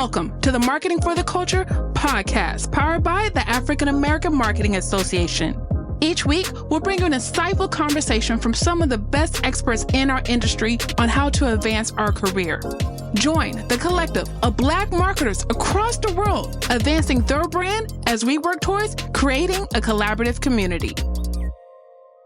Welcome to the Marketing for the Culture podcast, powered by the African American Marketing Association. Each week, we'll bring you an insightful conversation from some of the best experts in our industry on how to advance our career. Join the collective of Black marketers across the world, advancing their brand as we work towards creating a collaborative community.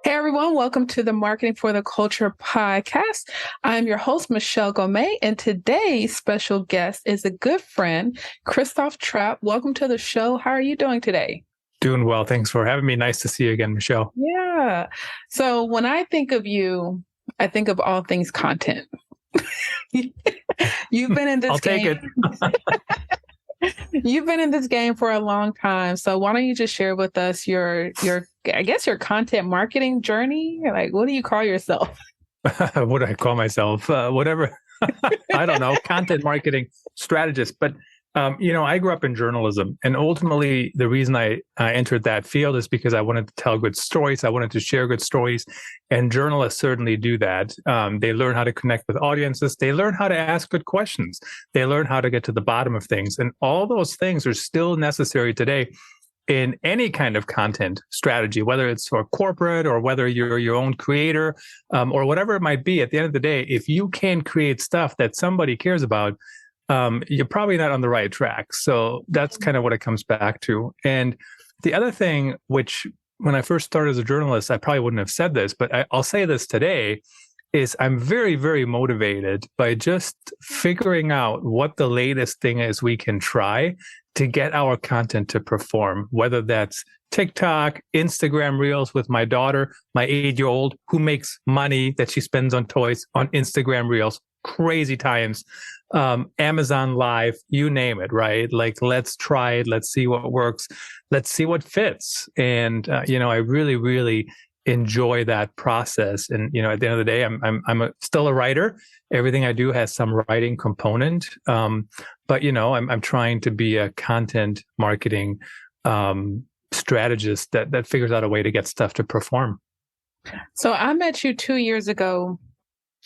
Hey everyone, welcome to the Marketing for the Culture podcast. I'm your host, Michelle Gomez, and today's special guest is a good friend, Christoph Trappe. Welcome to the show. How are you doing today? Doing well. Thanks for having me. Nice to see you again, Michelle. Yeah. So when I think of you, I think of all things content. You've been in this I'll take game. You've been in this game for a long time. So why don't you just share with us your content marketing journey? Like, what do you call yourself? What do I call myself? Whatever. I don't know. Content marketing strategist. But, I grew up in journalism. And ultimately, the reason I entered that field is because I wanted to tell good stories. I wanted to share good stories. And journalists certainly do that. They learn how to connect with audiences. They learn how to ask good questions. They learn how to get to the bottom of things. And all those things are still necessary today in any kind of content strategy, whether it's for corporate or whether you're your own creator or whatever it might be. At the end of the day, if you can't create stuff that somebody cares about, you're probably not on the right track. So that's kind of what it comes back to. And the other thing, which when I first started as a journalist, I probably wouldn't have said this, but I'll say this today, is I'm very, very motivated by just figuring out what the latest thing is we can try to get our content to perform, whether that's TikTok, Instagram Reels with my daughter, my 8-year-old, who makes money that she spends on toys on Instagram Reels, crazy times, Amazon Live, you name it, right? Like, let's try it. Let's see what works. Let's see what fits. And, I really, really enjoy that process. And, at the end of the day, I'm still a writer. Everything I do has some writing component. But, I'm trying to be a content marketing strategist that figures out a way to get stuff to perform. So I met you 2 years ago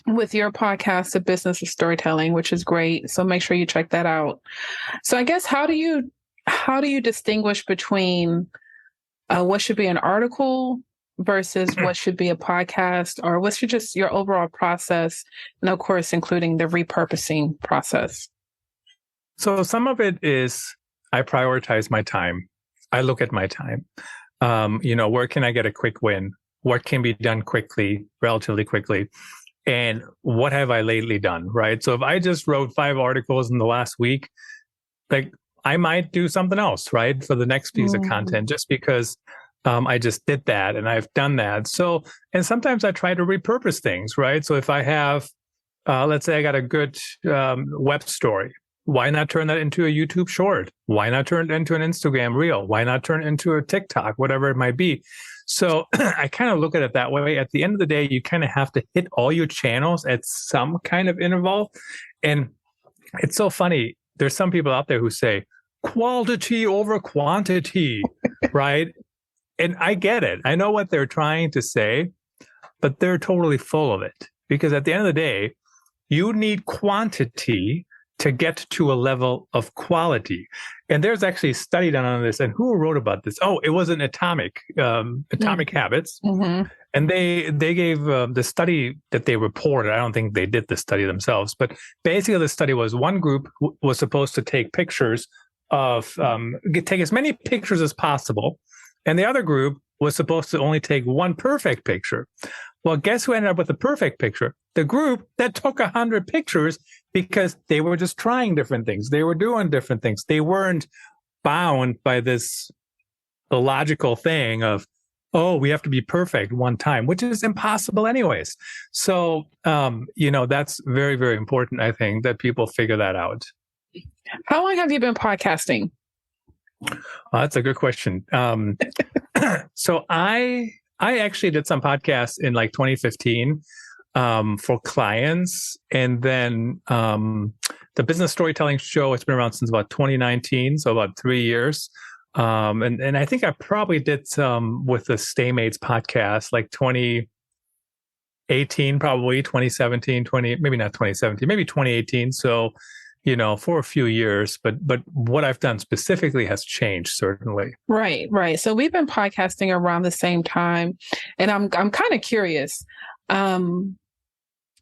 with your podcast, The Business of Storytelling, which is great. So make sure you check that out. So I guess, how do you distinguish between what should be an article versus what should be a podcast, or what's your overall process? And of course, including the repurposing process. So some of it is I prioritize my time. I look at my time. Where can I get a quick win? What can be done quickly, relatively quickly? And what have I lately done, right? So if I just wrote 5 articles in the last week, like, I might do something else, right, for the next piece of content, just because I just did that and I've done that. So, and sometimes I try to repurpose things, right? So if I have, let's say I got a good web story, why not turn that into a YouTube short? Why not turn it into an Instagram reel? Why not turn it into a TikTok, whatever it might be? So I kind of look at it that way. At the end of the day, you kind of have to hit all your channels at some kind of interval. And it's so funny. There's some people out there who say quality over quantity, right? And I get it. I know what they're trying to say, but they're totally full of it. Because at the end of the day, you need quantity to get to a level of quality. And there's actually a study done on this. And who wrote about this? Oh, it was an Atomic Habits. Mm-hmm. And they gave the study that they reported. I don't think they did the study themselves, but basically the study was one group was supposed to take pictures of, take as many pictures as possible. And the other group was supposed to only take one perfect picture. Well, guess who ended up with the perfect picture? The group that took 100 pictures, because they were just trying different things. They were doing different things. They weren't bound by the logical thing of, oh, we have to be perfect one time, which is impossible anyways. So, that's very, very important, I think, that people figure that out. How long have you been podcasting? That's a good question. So I actually did some podcasts in like 2015 for clients. And then the Business Storytelling Show, it's been around since about 2019, so about 3 years. And I think I probably did some with the Stay Mates podcast, like 2018, probably 2017, maybe not 2017, maybe 2018. So for a few years, but what I've done specifically has changed, certainly. Right, right. So we've been podcasting around the same time, and I'm kind of curious.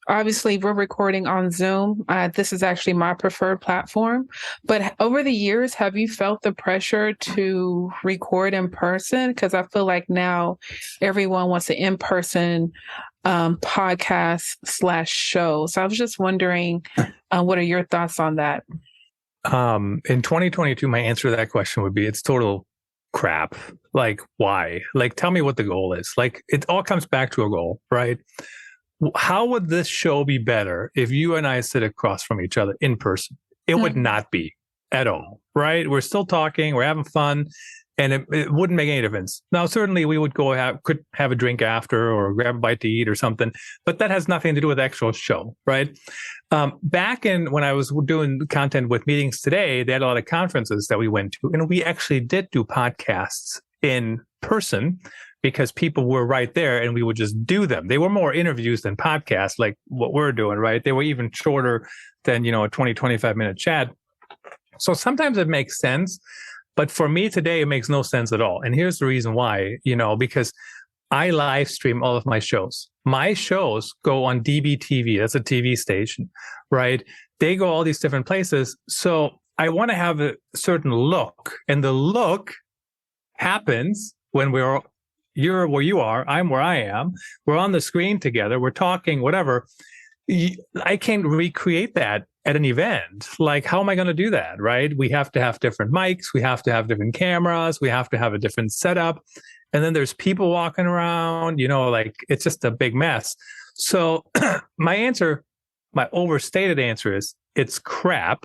Obviously, we're recording on Zoom. This is actually my preferred platform. But over the years, have you felt the pressure to record in person? Because I feel like now everyone wants an in-person podcast/show. So I was just wondering, what are your thoughts on that? In 2022, my answer to that question would be it's total crap. Like, why? Like, tell me what the goal is. Like, it all comes back to a goal, right? How would this show be better if you and I sit across from each other in person? It would not be at all, right? We're still talking, we're having fun, and it wouldn't make any difference. Now, certainly we would could have a drink after or grab a bite to eat or something, but that has nothing to do with the actual show, right? Back when I was doing content with Meetings Today, they had a lot of conferences that we went to, and we actually did do podcasts in person because people were right there and we would just do them. They were more interviews than podcasts like what we're doing, right? They were even shorter than, a 20, 25-minute chat. So sometimes it makes sense, but for me today, it makes no sense at all. And here's the reason why, because I live stream all of my shows. My shows go on DBTV. That's a TV station, right? They go all these different places. So I want to have a certain look, and the look happens when you're where you are, I'm where I am. We're on the screen together. We're talking, whatever. I can't recreate that at an event. Like, how am I going to do that, right? We have to have different mics. We have to have different cameras. We have to have a different setup. And then there's people walking around, like it's just a big mess. So my overstated answer is it's crap.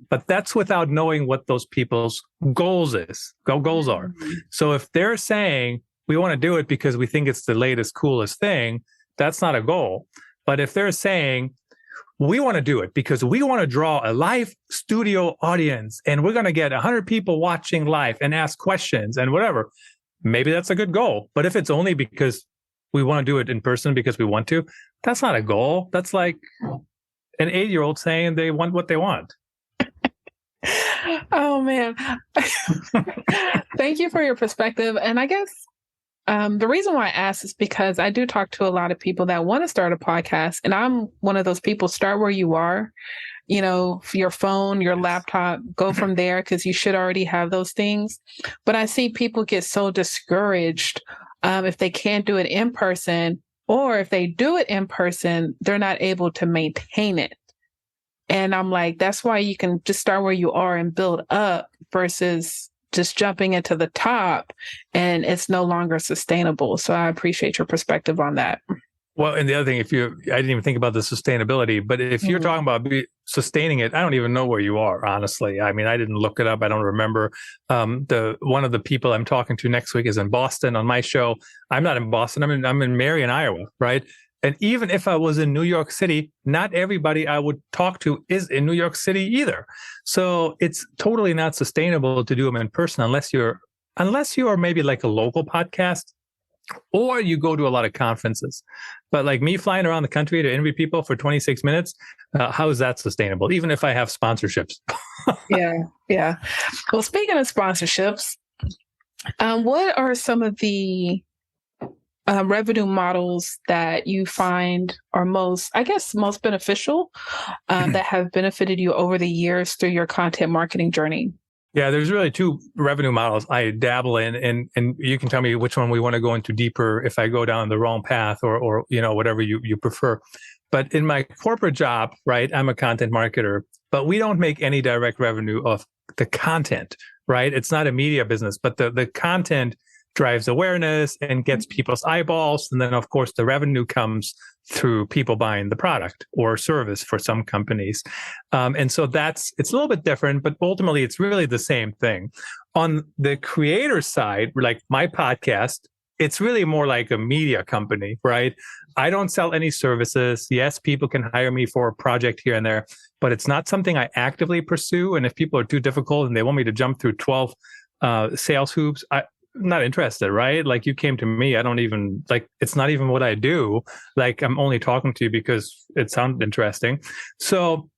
But that's without knowing what those people's goals are. So if they're saying we want to do it because we think it's the latest, coolest thing, that's not a goal. But if they're saying we want to do it because we want to draw a live studio audience and we're going to get 100 people watching live and ask questions and whatever, maybe that's a good goal. But if it's only because we want to do it in person because we want to, that's not a goal. That's like an 8-year-old saying they want what they want. Oh, man. Thank you for your perspective. And I guess the reason why I asked is because I do talk to a lot of people that want to start a podcast. And I'm one of those people, start where you are, your phone, your laptop, go from there because you should already have those things. But I see people get so discouraged if they can't do it in person, or if they do it in person, they're not able to maintain it. And I'm like, that's why you can just start where you are and build up versus just jumping into the top, and it's no longer sustainable. So I appreciate your perspective on that. Well, and the other thing, I didn't even think about the sustainability, but if you're talking about sustaining it, I don't even know where you are, honestly. I mean, I didn't look it up. I don't remember. One of the people I'm talking to next week is in Boston on my show. I'm not in Boston. I'm in Marion, Iowa, right? And even if I was in New York City, not everybody I would talk to is in New York City either. So it's totally not sustainable to do them in person unless you are maybe like a local podcast or you go to a lot of conferences. But like me flying around the country to interview people for 26 minutes, how is that sustainable? Even if I have sponsorships. Yeah. Well, speaking of sponsorships, what are some of the revenue models that you find are most beneficial that have benefited you over the years through your content marketing journey? Yeah, there's really two revenue models I dabble in, and you can tell me which one we want to go into deeper if I go down the wrong path or whatever you prefer. But in my corporate job, right, I'm a content marketer, but we don't make any direct revenue of the content, right? It's not a media business, but the content drives awareness and gets people's eyeballs. And then, of course, the revenue comes through people buying the product or service for some companies. And so it's a little bit different, but ultimately it's really the same thing. On the creator side, like my podcast, it's really more like a media company, right? I don't sell any services. Yes, people can hire me for a project here and there, but it's not something I actively pursue. And if people are too difficult and they want me to jump through 12 sales hoops, I'm not interested, right? Like you came to me, it's not even what I do. Like I'm only talking to you because it sounded interesting. So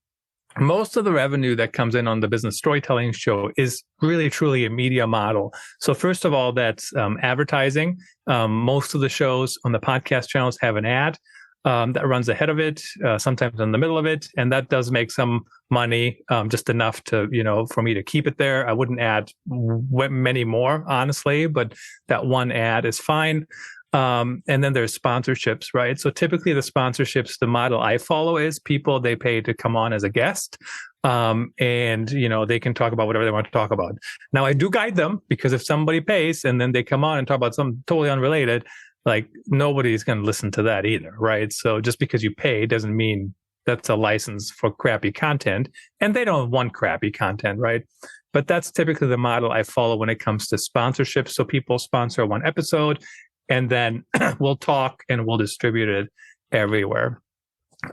most of the revenue that comes in on the business storytelling show is really truly a media model. So first of all, that's advertising. Most of the shows on the podcast channels have an ad that runs ahead of it, sometimes in the middle of it. And that does make some money, just enough to, for me to keep it there. I wouldn't add many more, honestly, but that one ad is fine. And then there's sponsorships, right? So typically the sponsorships, the model I follow is people, they pay to come on as a guest. And, they can talk about whatever they want to talk about. Now I do guide them, because if somebody pays and then they come on and talk about something totally unrelated, like nobody's going to listen to that either, right? So just because you pay doesn't mean that's a license for crappy content, and they don't want crappy content, right? But that's typically the model I follow when it comes to sponsorship. So people sponsor one episode, and then we'll talk and we'll distribute it everywhere.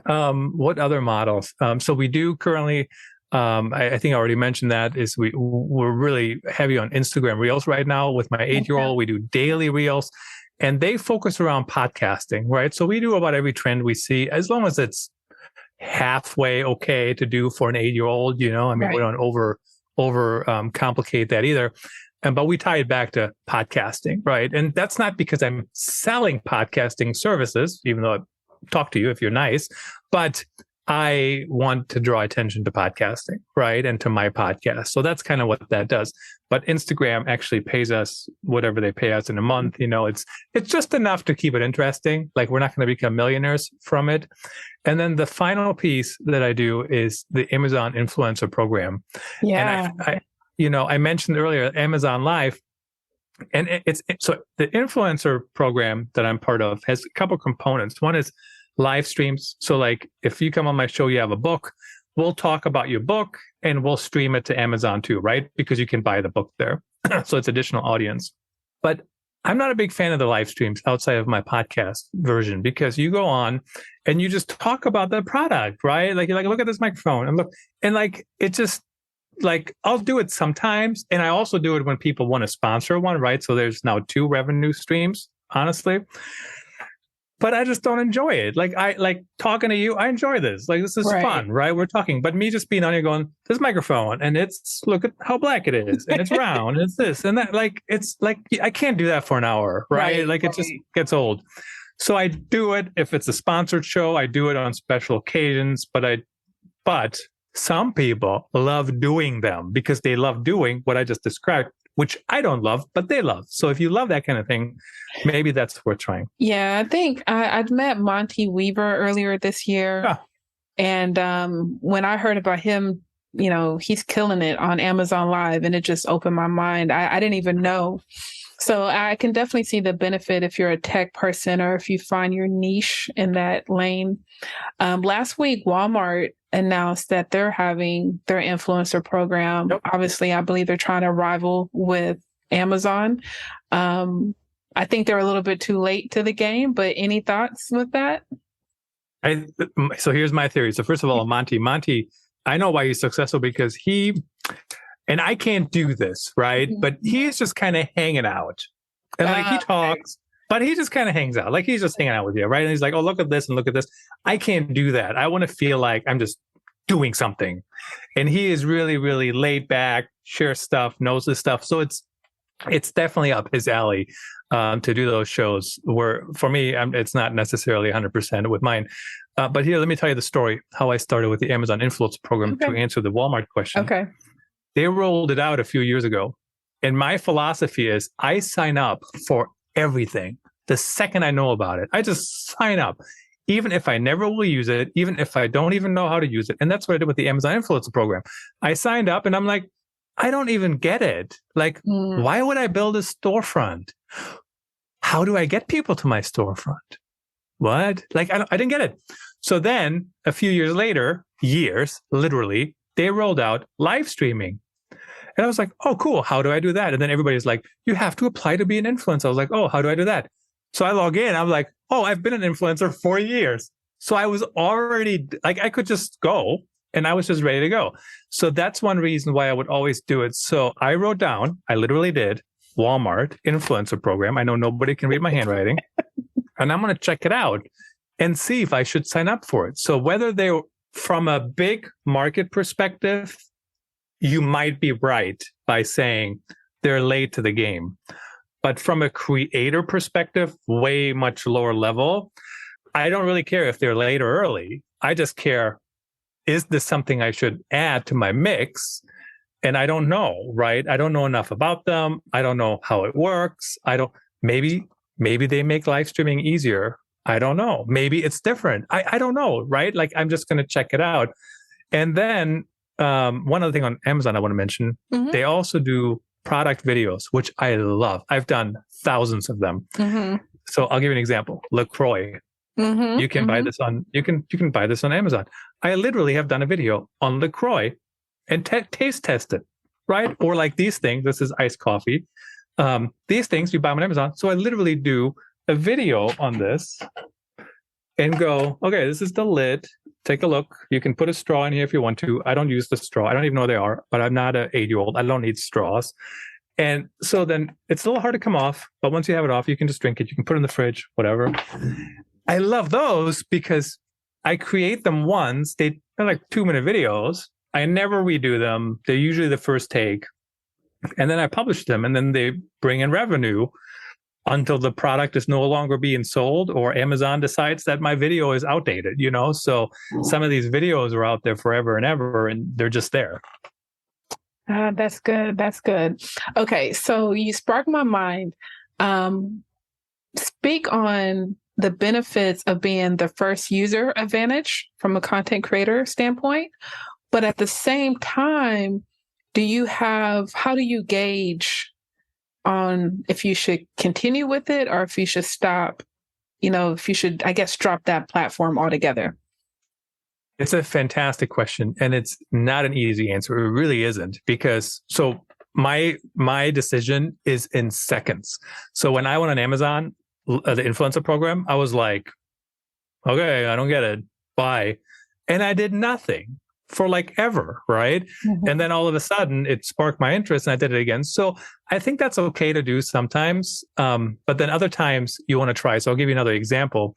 What other models? So we do currently, I think I already mentioned that, is we're really heavy on Instagram Reels right now with my 8-year-old. We do daily Reels, and they focus around podcasting, right? So we do about every trend we see, as long as it's halfway okay to do for an 8-year-old, we don't over complicate that either. But we tie it back to podcasting, right? And that's not because I'm selling podcasting services, even though I talk to you if you're nice, but I want to draw attention to podcasting, right? And to my podcast. So that's kind of what that does. But Instagram actually pays us whatever they pay us in a month. It's just enough to keep it interesting. Like, we're not going to become millionaires from it. And then the final piece that I do is the Amazon influencer program. Yeah. And I mentioned earlier Amazon Live, and so the influencer program that I'm part of has a couple components. One is live streams. So like, if you come on my show, you have a book, we'll talk about your book and we'll stream it to Amazon too, right? Because you can buy the book there. So it's additional audience. But I'm not a big fan of the live streams outside of my podcast version, because you go on and you just talk about the product, right? Like, you're like, look at this microphone, and look, and like, it just, like, I'll do it sometimes. And I also do it when people want to sponsor one, right? So there's now 2 revenue streams, honestly. But I just don't enjoy it. Like, I like talking to you. I enjoy this. Like, this is fun, right? We're talking. But me just being on here going, this microphone, and look at how black it is, and it's round, and it's this and that. Like, it's like, I can't do that for an hour, right? Like, it just gets old. So I do it if it's a sponsored show. I do it on special occasions. But some people love doing them because they love doing what I just described, which I don't love, but they love. So if you love that kind of thing, maybe that's worth trying. Yeah, I think I'd met Monty Weaver earlier this year. Yeah. And when I heard about him, he's killing it on Amazon Live, and it just opened my mind. I didn't even know. So I can definitely see the benefit if you're a tech person or if you find your niche in that lane. Last week, Walmart announced that they're having their influencer program. Yep. Obviously, I believe they're trying to rival with Amazon. I think they're a little bit too late to the game, but any thoughts with that? So here's my theory. So first of all, Monty, I know why he's successful, because and I can't do this, right? Mm-hmm. But he's just kind of hanging out. And like, he talks, but he just kind of hangs out. Like, he's just hanging out with you, right? And he's like, oh, look at this and look at this. I can't do that. I want to feel like I'm just doing something. And he is really, really laid back, shares stuff, knows this stuff. So it's definitely up his alley to do those shows, where for me, it's not necessarily 100% with mine. But here, let me tell you the story, how I started with the Amazon Influence program to answer the Walmart question. Okay. They rolled it out a few years ago. And my philosophy is I sign up for everything. The second I know about it, I just sign up, even if I never will use it, even if I don't even know how to use it. And that's what I did with the Amazon Influencer program. I signed up and I'm like, I don't even get it. Like, why would I build a storefront? How do I get people to my storefront? What? Like, I didn't get it. So then a few years later, literally, they rolled out live streaming. And I was like, oh, cool. How do I do that? And then everybody's like, you have to apply to be an influencer. I was like, oh, how do I do that? So I log in. I'm like, oh, I've been an influencer for years. So I was already like, I could just go and I was just ready to go. So that's one reason why I would always do it. So I wrote down, I literally did Walmart influencer program. I know nobody can read my handwriting. And I'm going to check it out and see if I should sign up for it. So whether they from a big market perspective, you might be right by saying they're late to the game. But from a creator perspective, way much lower level, I don't really care if they're late or early. I just care, is this something I should add to my mix? And I don't know, right? I don't know enough about them. I don't know how it works. Maybe they make live streaming easier. I don't know. Maybe it's different. I don't know, right? Like, I'm just going to check it out. And then one other thing on Amazon I want to mention, they also do product videos, which I love. I've done thousands of them. So I'll give you an example. LaCroix. You can buy this on you can buy this on Amazon. I literally have done a video on LaCroix and taste test it, right? Or like these things. This is iced coffee. These things you buy on Amazon. So I literally do a video on this and go, okay, this is the lid. Take a look. You can put a straw in here if you want to. I don't use the straw. I don't even know what they are, but I'm not an 8-year-old. I don't need straws. And so then it's a little hard to come off, but once you have it off, you can just drink it. You can put it in the fridge, whatever. I love those because I create them once. They're like 2-minute videos. I never redo them. They're usually the first take. And then I publish them, and then they bring in revenue until the product is no longer being sold or Amazon decides that my video is outdated, So some of these videos are out there forever and ever, and they're just there. That's good. That's good. Okay. So you sparked my mind. Speak on the benefits of being the first user advantage from a content creator standpoint. But at the same time, how do you gauge on if you should continue with it or if you should stop, if you should, I guess, drop that platform altogether? It's a fantastic question. And it's not an easy answer. It really isn't, because my decision is in seconds. So when I went on Amazon, the influencer program, I was like, okay, I don't get it. Bye. And I did nothing for like ever, right? And then all of a sudden it sparked my interest and I did it again. So I think that's okay to do sometimes. But then other times you want to try. So I'll give you another example.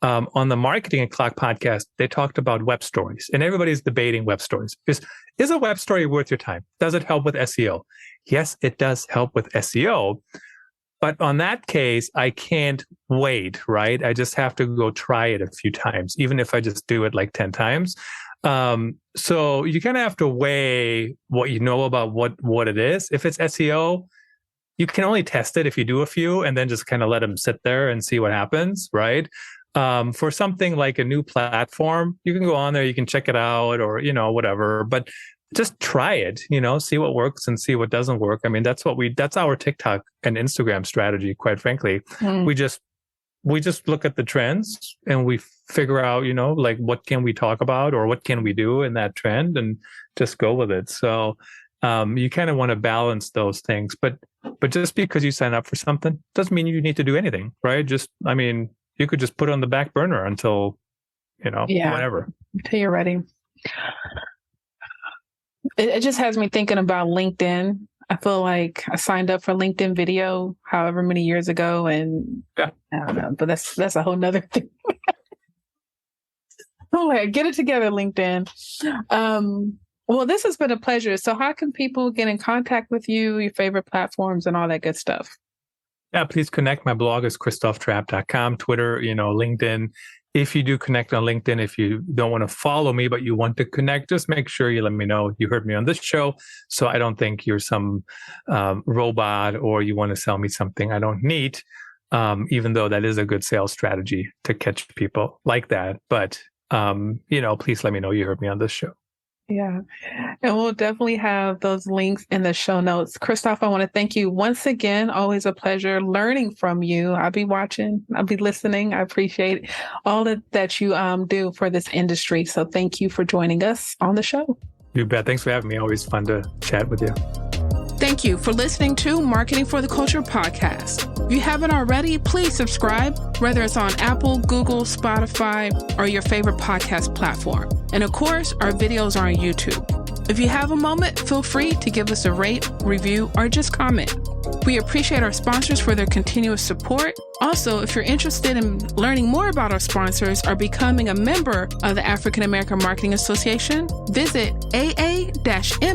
On the Marketing O'Clock podcast, they talked about web stories, and everybody's debating web stories. Is a web story worth your time? Does it help with SEO? Yes, it does help with SEO. But on that case, I can't wait, right? I just have to go try it a few times, even if I just do it like 10 times. So you kind of have to weigh what you know about what it is. If it's SEO, you can only test it if you do a few and then just kind of let them sit there and see what happens, right? For something like a new platform, you can go on there, you can check it out or, whatever, but just try it, see what works and see what doesn't work. I mean, that's our TikTok and Instagram strategy, quite frankly. We just look at the trends and we figure out, like what can we talk about or what can we do in that trend and just go with it. So you kind of want to balance those things, but just because you sign up for something doesn't mean you need to do anything, right? You could just put it on the back burner until, whenever. Until you're ready. It just has me thinking about LinkedIn. I feel like I signed up for LinkedIn Video however many years ago, and I don't know, but that's a whole nother thing. Oh, like, get it together, LinkedIn. Well, this has been a pleasure. So how can people get in contact with you, your favorite platforms and all that good stuff? Yeah, please connect. My blog is christophtrappe.com, Twitter, LinkedIn. If you do connect on LinkedIn, if you don't want to follow me, but you want to connect, just make sure you let me know you heard me on this show. So I don't think you're some robot or you want to sell me something I don't need, even though that is a good sales strategy to catch people like that. But, please let me know you heard me on this show. Yeah. And we'll definitely have those links in the show notes. Christoph, I want to thank you once again. Always a pleasure learning from you. I'll be watching. I'll be listening. I appreciate all that you do for this industry. So thank you for joining us on the show. You bet. Thanks for having me. Always fun to chat with you. Thank you for listening to Marketing for the Culture podcast. If you haven't already, please subscribe, whether it's on Apple, Google, Spotify, or your favorite podcast platform. And of course, our videos are on YouTube. If you have a moment, feel free to give us a rate, review, or just comment. We appreciate our sponsors for their continuous support. Also, if you're interested in learning more about our sponsors or becoming a member of the African American Marketing Association, visit aa-ma.org.